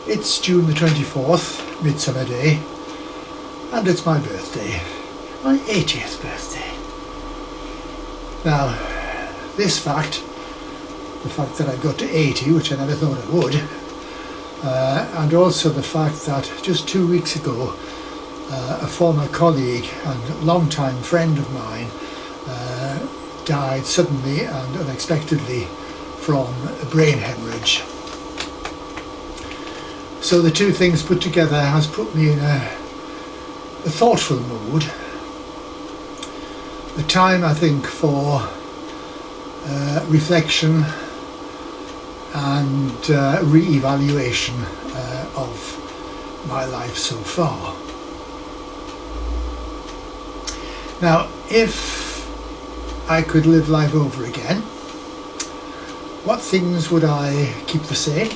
It's June the 24th, Midsummer Day, and it's my birthday, my 80th birthday. Now, this fact, the fact that I got to 80, which I never thought I would, and also the fact that just 2 weeks ago, a former colleague and long-time friend of mine died suddenly and unexpectedly from a brain hemorrhage. So the two things put together has put me in a thoughtful mood. A time, I think, for reflection and re-evaluation of my life so far. Now, if I could live life over again, what things would I keep the same?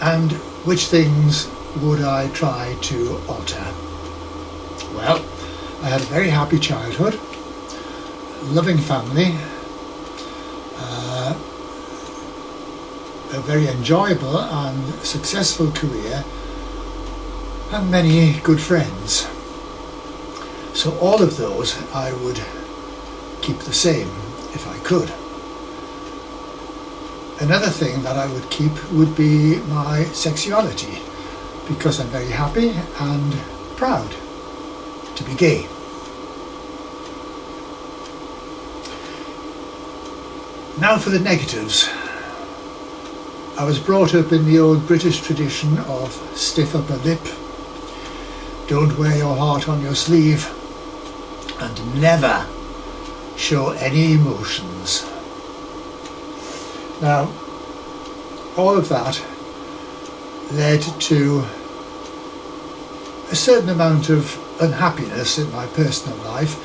And which things would I try to alter? Well, I had a very happy childhood, loving family, a very enjoyable and successful career, and many good friends. So all of those I would keep the same if I could. Another thing that I would keep would be my sexuality, because I'm very happy and proud to be gay. Now for the negatives. I was brought up in the old British tradition of stiff upper lip, don't wear your heart on your sleeve, and never show any emotions. Now, all of that led to a certain amount of unhappiness in my personal life,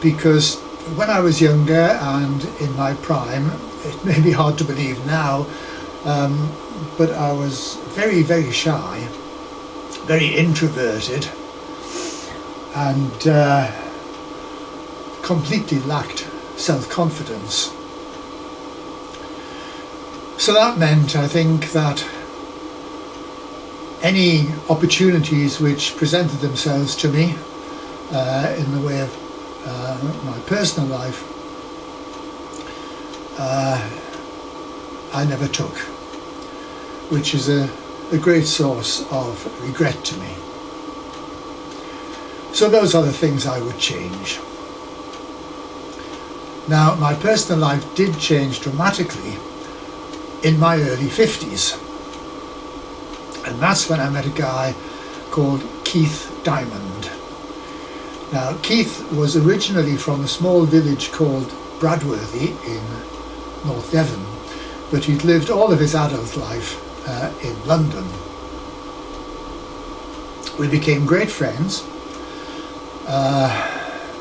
because when I was younger and in my prime, it may be hard to believe now, but I was very, very shy, very introverted, and completely lacked self-confidence. So that meant, I think, that any opportunities which presented themselves to me in the way of my personal life, I never took, which is a great source of regret to me. So those are the things I would change. Now, my personal life did change dramatically in my early 50s, and that's when I met a guy called Keith Diamond. Now, Keith was originally from a small village called Bradworthy in North Devon, but he'd lived all of his adult life in London. We became great friends,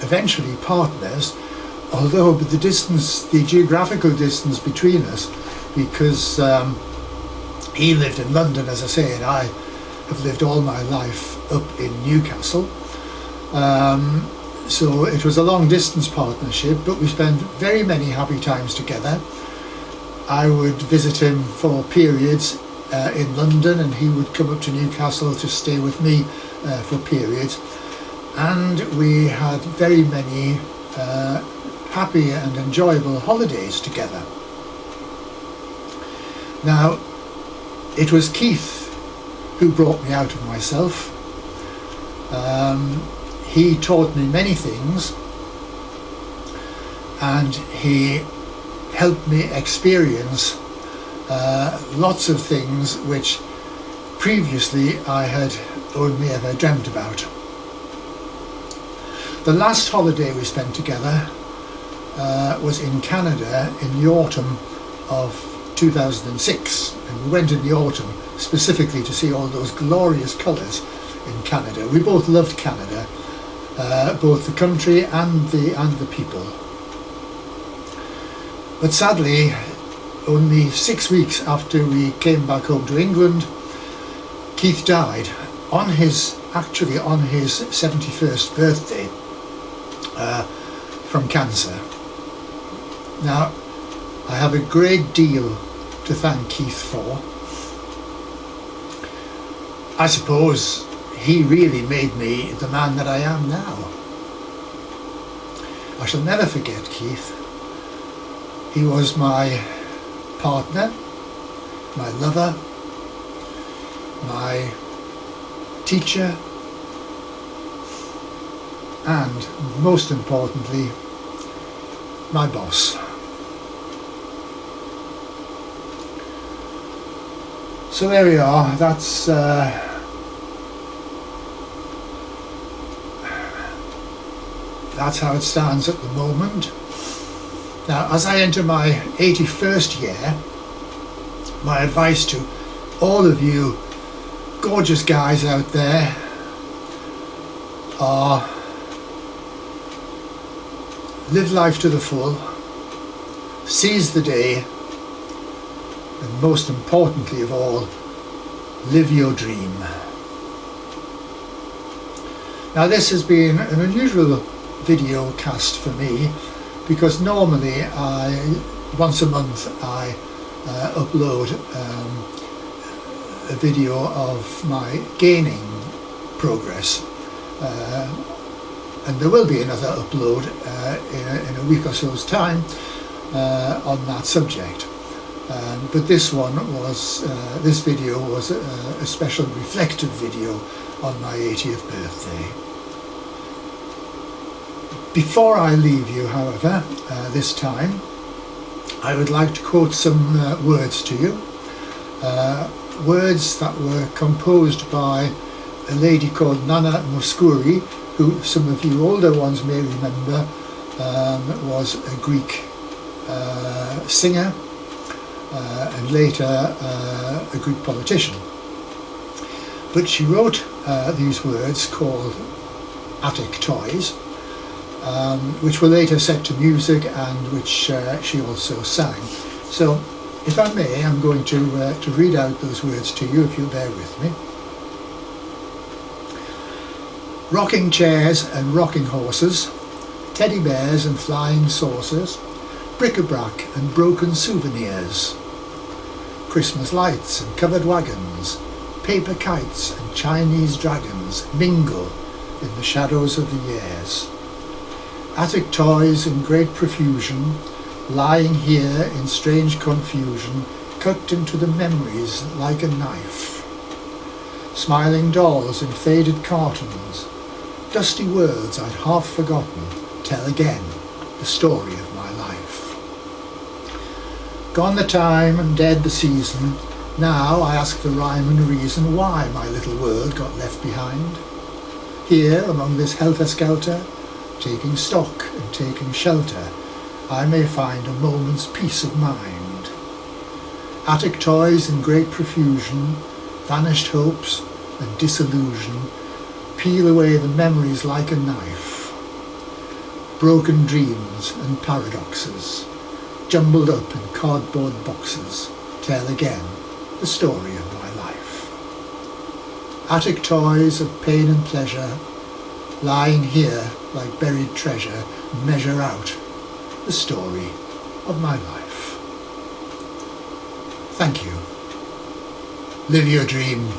eventually partners, although the geographical distance between us, because he lived in London, as I say, and I have lived all my life up in Newcastle. So it was a long distance partnership, but we spent very many happy times together. I would visit him for periods in London, and he would come up to Newcastle to stay with me for periods. And we had very many happy and enjoyable holidays together. Now, it was Keith who brought me out of myself. He taught me many things, and he helped me experience lots of things which previously I had only ever dreamt about. The last holiday we spent together was in Canada in the autumn of 2006, and we went in the autumn specifically to see all those glorious colours in Canada. We both loved Canada, both the country and the people. But sadly, only 6 weeks after we came back home to England, Keith died on his 71st birthday from cancer. Now, I have a great deal to thank Keith for. I suppose he really made me the man that I am now. I shall never forget Keith. He was my partner, my lover, my teacher, and most importantly, my boss. So there we are. That's how it stands at the moment. Now, as I enter my 81st year, my advice to all of you gorgeous guys out there are: live life to the full, seize the day, and most importantly of all, live your dream. Now, this has been an unusual video cast for me, because normally once a month I upload a video of my gaining progress, and there will be another upload in a week or so's time on that subject. But this video was a special reflective video on my 80th birthday. Before I leave you, however, this time, I would like to quote some words to you. Words that were composed by a lady called Nana Mouskouri, who some of you older ones may remember was a Greek singer and later a Greek politician. But she wrote these words called Attic Toys, which were later set to music and which she also sang. So, if I may, I'm going to read out those words to you, if you'll bear with me. Rocking chairs and rocking horses, teddy bears and flying saucers, bric-a-brac and broken souvenirs, Christmas lights and covered wagons, paper kites and Chinese dragons mingle in the shadows of the years. Attic toys in great profusion, lying here in strange confusion, cut into the memories like a knife. Smiling dolls in faded cartons, dusty words I'd half forgotten, tell again the story of my life. Gone the time and dead the season, now I ask the rhyme and reason why my little world got left behind. Here, among this helter-skelter, taking stock and taking shelter, I may find a moment's peace of mind. Attic toys in great profusion, vanished hopes and disillusion, peel away the memories like a knife. Broken dreams and paradoxes, jumbled up in cardboard boxes, tell again the story of my life. Attic toys of pain and pleasure, lying here like buried treasure, measure out the story of my life. Thank you. Live your dream.